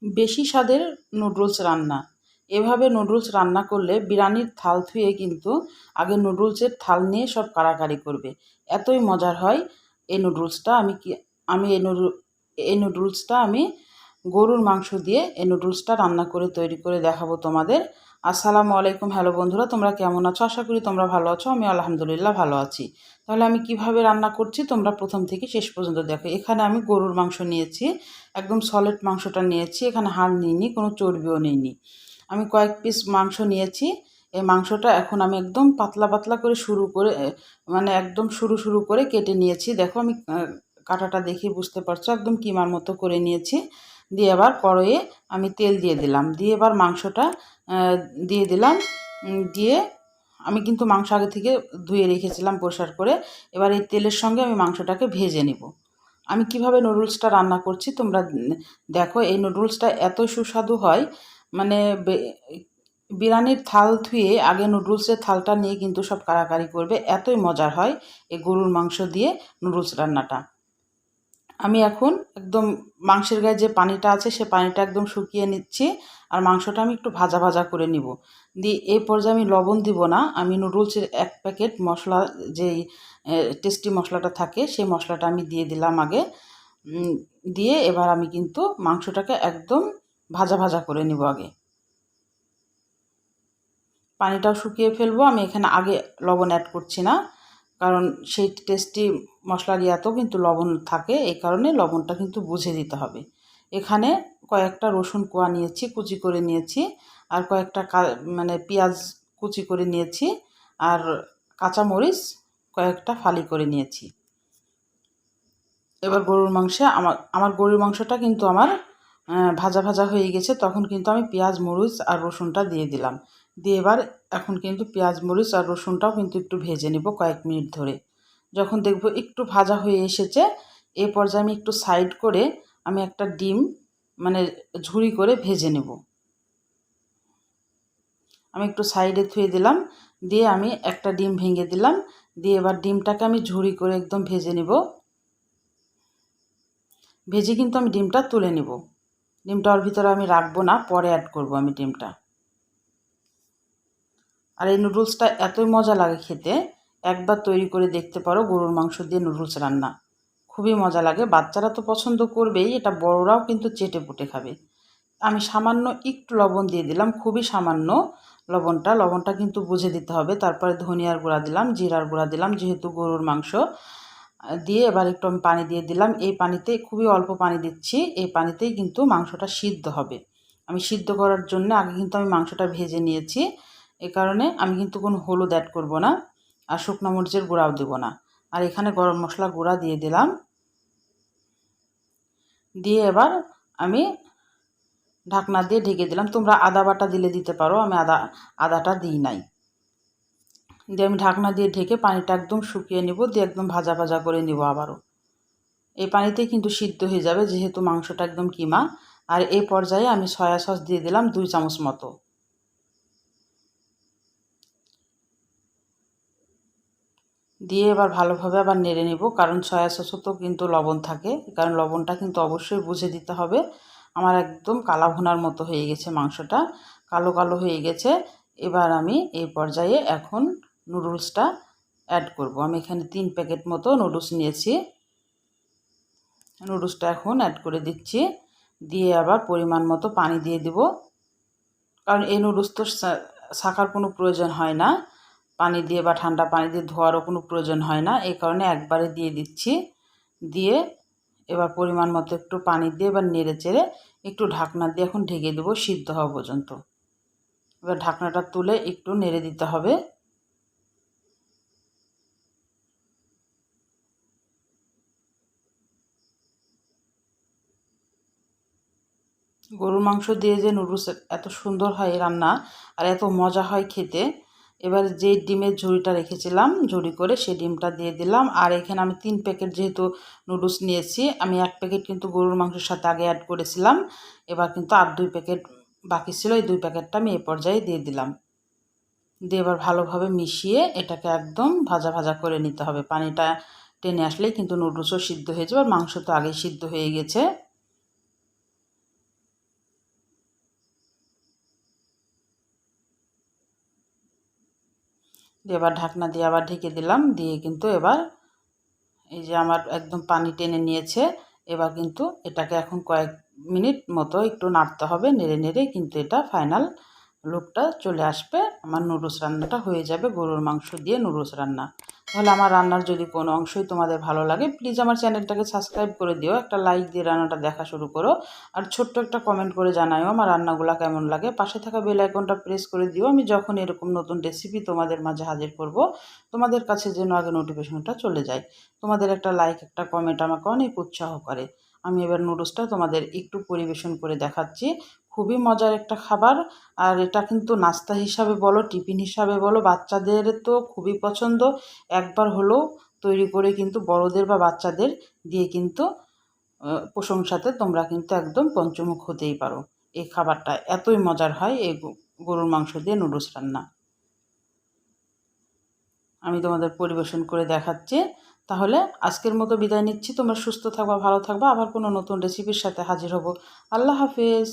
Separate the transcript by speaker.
Speaker 1: বেশি স্বাদের নুডলস রান্না। এভাবে নুডলস রান্না করলে বিরিয়ানির থাল ধুয়ে কিন্তু আগে নুডলসের থাল নিয়ে সব কাড়াকাড়ি করবে। এতই মজার হয় এই নুডলসটা। আমি এই নুডলসটা আমি গরুর মাংস দিয়ে এই নুডলসটা রান্না করে তৈরি করে দেখাবো তোমাদের। আসসালামু আলাইকুম, হ্যালো বন্ধুরা, তোমরা কেমন আছো? আশা করি তোমরা ভালো আছো। আমি আলহামদুলিল্লাহ ভালো আছি। তাহলে আমি কিভাবে রান্না করছি তোমরা প্রথম থেকে শেষ পর্যন্ত দেখো। এখানে আমি গরুর মাংস নিয়েছি, একদম সলিড মাংসটা নিয়েছি। এখানে হাড় নিইনি, কোনো চর্বিও নিইনি। আমি কয়েক পিস মাংস নিয়েছি। এই মাংসটা এখন আমি একদম পাতলা পাতলা করে মানে একদম সরু করে কেটে নিয়েছি। দেখো আমি কাটাটা দেখে বুঝতে পারছো, একদম কিমার মতো করে নিয়েছি। দিয়ে এবার কড়াইয়ে আমি তেল দিয়ে দিলাম, দিয়ে এবার মাংসটা দিয়ে দিলাম। দিয়ে আমি কিন্তু মাংস আগে থেকে ধুয়ে রেখেছিলাম পরিষ্কার করে। এবার এই তেলের সঙ্গে আমি মাংসটাকে ভেজে নিব। আমি কিভাবে নুডলসটা রান্না করছি তোমরা দেখো। এই নুডলসটা এত সুস্বাদু হয়, মানে বিরিয়ানির থাল ধুয়ে আগে নুডলসের থালটা নিয়ে কিন্তু সব কাড়াকাড়ি করবে, এতই মজার হয় এই গরুর মাংস দিয়ে নুডলস রান্নাটা। আমি এখন একদম মাংসের গায়ে যে পানিটা আছে সে পানিটা একদম শুকিয়ে নিচ্ছি, আর মাংসটা আমি একটু ভাজা ভাজা করে নিব। দিয়ে এই পর্যায়ে আমি লবণ দিব না। আমি নুডলসের 1 প্যাকেট মশলা, যেই টেস্টি মশলাটা থাকে সেই মশলাটা আমি দিয়ে দিলাম আগে। দিয়ে এবার আমি কিন্তু মাংসটাকে একদম ভাজা ভাজা করে নিব আগে। পানিটাও শুকিয়ে ফেলবো। আমি এখানে আগে লবণ অ্যাড করছি না, কারণ সেই টেস্টি মশলার ইয়াতেও কিন্তু লবণ থাকে, এই কারণে লবণটা কিন্তু বুঝে দিতে হবে। এখানে কয়েকটা রসুন কোয়া নিয়েছি, কুচি করে নিয়েছি, আর কয়েকটা মানে পেঁয়াজ কুচি করে নিয়েছি, আর কাঁচামরিচ কয়েকটা ফালি করে নিয়েছি। এবার আমার গরুর মাংসটা কিন্তু আমার ভাজা ভাজা হয়ে গেছে। তখন কিন্তু আমি পেঁয়াজ মরিচ আর রসুনটা দিয়ে দিলাম। দিয়ে এবার এখন কিন্তু পেঁয়াজ মরিচ আর রসুনটাও কিন্তু একটু ভেজে নেব কয়েক মিনিট ধরে। যখন দেখব একটু ভাজা হয়ে এসেছে, এই পর্যায়ে আমি একটু সাইড করে আমি একটা ডিম মানে ঝুরি করে ভেজে নেব। আমি একটু সাইডে থুয়ে দিলাম, দিয়ে আমি একটা ডিম ভেঙে দিলাম। দিয়ে এবার ডিমটাকে আমি ঝুরি করে একদম ভেজে নেব। ভেজে কিন্তু আমি ডিমটা তুলে নেব। ডিমটা ওর ভিতরে আমি রাখবো না, পরে অ্যাড করব আমি ডিমটা। আর এই নুডলসটা এতই মজা লাগে খেতে, একবার তৈরি করে দেখতে পারো গরুর মাংস দিয়ে নুডলস রান্না। খুবই মজা লাগে, বাচ্চারা তো পছন্দ করবেই, এটা বড়রাও কিন্তু চেটে পুটে খাবে। আমি সামান্য একটু লবণ দিয়ে দিলাম, খুবই সামান্য। লবণটা কিন্তু বুঝে দিতে হবে। তারপরে ধনিয়ার গুঁড়া দিলাম, জিরার গুঁড়া দিলাম, যেহেতু গরুর মাংস। দিয়ে এবার একটু আমি পানি দিয়ে দিলাম। এই পানিতে খুবই অল্প পানি দিচ্ছি, এই পানিতেই কিন্তু মাংসটা সিদ্ধ হবে। আমি সিদ্ধ করার জন্য আগে কিন্তু আমি মাংসটা ভেজে নিয়েছি, এই কারণে আমি কিন্তু কোনো হলুদ অ্যাড করব না, আর শুকনো মরিচের গুঁড়াও দেবো না। আর এখানে গরম মশলা গুঁড়া দিয়ে দিলাম। দিয়ে এবার আমি ঢাকনা দিয়ে ঢেকে দিলাম। তোমরা আদা বাটা দিলে দিতে পারো, আমি আদাটা দিই নাই। দিয়ে আমি ঢাকনা দিয়ে ঢেকে পানিটা একদম শুকিয়ে নিব, দিয়ে একদম ভাজা ভাজা করে নিব আবারও। এই পানিতেই কিন্তু সিদ্ধ হয়ে যাবে, যেহেতু মাংসটা একদম কিমা। আর এই পর্যায়ে আমি সয়া সস দিয়ে দিলাম 2 চামচ মতো। দিয়ে এবার ভালোভাবে আবার নেড়ে নেব, কারণ সয়া সসও তো কিন্তু লবণ থাকে, কারণ লবণটা কিন্তু অবশ্যই বুঝে দিতে হবে। আমার একদম কালা ভুনার মতো হয়ে গেছে মাংসটা, কালো কালো হয়ে গেছে। এবার আমি এই পর্যায়ে এখন নুডলসটা অ্যাড করব। আমি এখানে 3 প্যাকেট মতো নুডলস নিয়েছি। নুডলসটা এখন অ্যাড করে দিচ্ছি। দিয়ে আবার পরিমাণ মতো পানি দিয়ে দিব, কারণ এই নুডলস তো ছাঁকার কোনো প্রয়োজন হয় না, পানি দিয়ে বা ঠান্ডা পানি দিয়ে ধোয়ারও কোনো প্রয়োজন হয় না, এই কারণে একবারে দিয়ে দিচ্ছি। দিয়ে এবার পরিমাণ মতো একটু পানি দিয়ে এবার নেড়ে চেড়ে একটু ঢাকনা দিয়ে এখন ঢেকে দেবো সিদ্ধ হওয়া পর্যন্ত। এবার ঢাকনাটা তুলে একটু নেড়ে দিতে হবে। গরুর মাংস দিয়ে যে নুডলস এত সুন্দর হয় রান্না, আর এত মজা হয় খেতে। এবার যে ডিমের ঝুড়িটা রেখেছিলাম ঝুড়ি করে, সেই ডিমটা দিয়ে দিলাম। আর এখানে আমি 3 প্যাকেট যেহেতু নুডলস নিয়েছি, আমি 1 প্যাকেট কিন্তু গরুর মাংসের সাথে আগে অ্যাড করেছিলাম। এবার কিন্তু আর 2 প্যাকেট বাকি ছিল, এই 2 প্যাকেটটা আমি এই পর্যায়ে দিয়ে দিলাম। দিয়ে এবার ভালোভাবে মিশিয়ে এটাকে একদম ভাজা ভাজা করে নিতে হবে। পানিটা টেনে আসলেই কিন্তু নুডলসও সিদ্ধ হয়ে যাবে, আর মাংস তো আগেই সিদ্ধ হয়ে গেছে। দিয়ে এবার ঢাকনা দিয়ে আবার ঢেকে দিলাম, দিয়ে কিন্তু এবার এই যে আমার একদম পানি টেনে নিয়েছে। এবার কিন্তু এটাকে এখন কয়েক মিনিট মতো একটু নাড়তে হবে, নেড়ে নেড়ে কিন্তু এটা ফাইনাল লুকটা চলে আসবে। আমার নুডলস রান্নাটা হয়ে যাবে, গরুর মাংস দিয়ে নুডলস রান্না। তাহলে আমার রান্নার যদি কোনো অংশই তোমাদের ভালো লাগে, প্লিজ আমার চ্যানেলটাকে সাবস্ক্রাইব করে দিও, একটা লাইক দিয়ে রান্নাটা দেখা শুরু করো, আর ছোট্ট একটা কমেন্ট করে জানাও আমার রান্নাগুলো কেমন লাগে। পাশে থাকা বেল আইকনটা প্রেস করে দিও, আমি যখন এরকম নতুন রেসিপি তোমাদের মাঝে হাজির করব, তোমাদের কাছে যেন আগে নোটিফিকেশনটা চলে যায়। তোমাদের একটা লাইক, একটা কমেন্ট আমাকে অনেক উৎসাহ করে। আমি এবার নুডলসটা তোমাদের একটু পরিবেশন করে দেখাচ্ছি। খুবই মজার একটা খাবার, আর এটা কিন্তু নাস্তা হিসাবে বলো, টিফিন হিসাবে বলো, বাচ্চাদের তো খুবই পছন্দ। একবার হলেও তৈরি করে কিন্তু বড়দের বা বাচ্চাদের দিয়ে কিন্তু প্রশংসাতে তোমরা কিন্তু একদম পঞ্চমুখ হতেই পারো। এই খাবারটা এতই মজার হয়, এই গরুর মাংস দিয়ে নুডলস রান্না। আমি তোমাদের পরিবেশন করে দেখাচ্ছি। তাহলে আজকের মতো বিদায় নিচ্ছি। তোমরা সুস্থ থাকবা, ভালো থাকবা। আবার কোনো নতুন রেসিপির সাথে হাজির হব। আল্লাহ হাফেজ।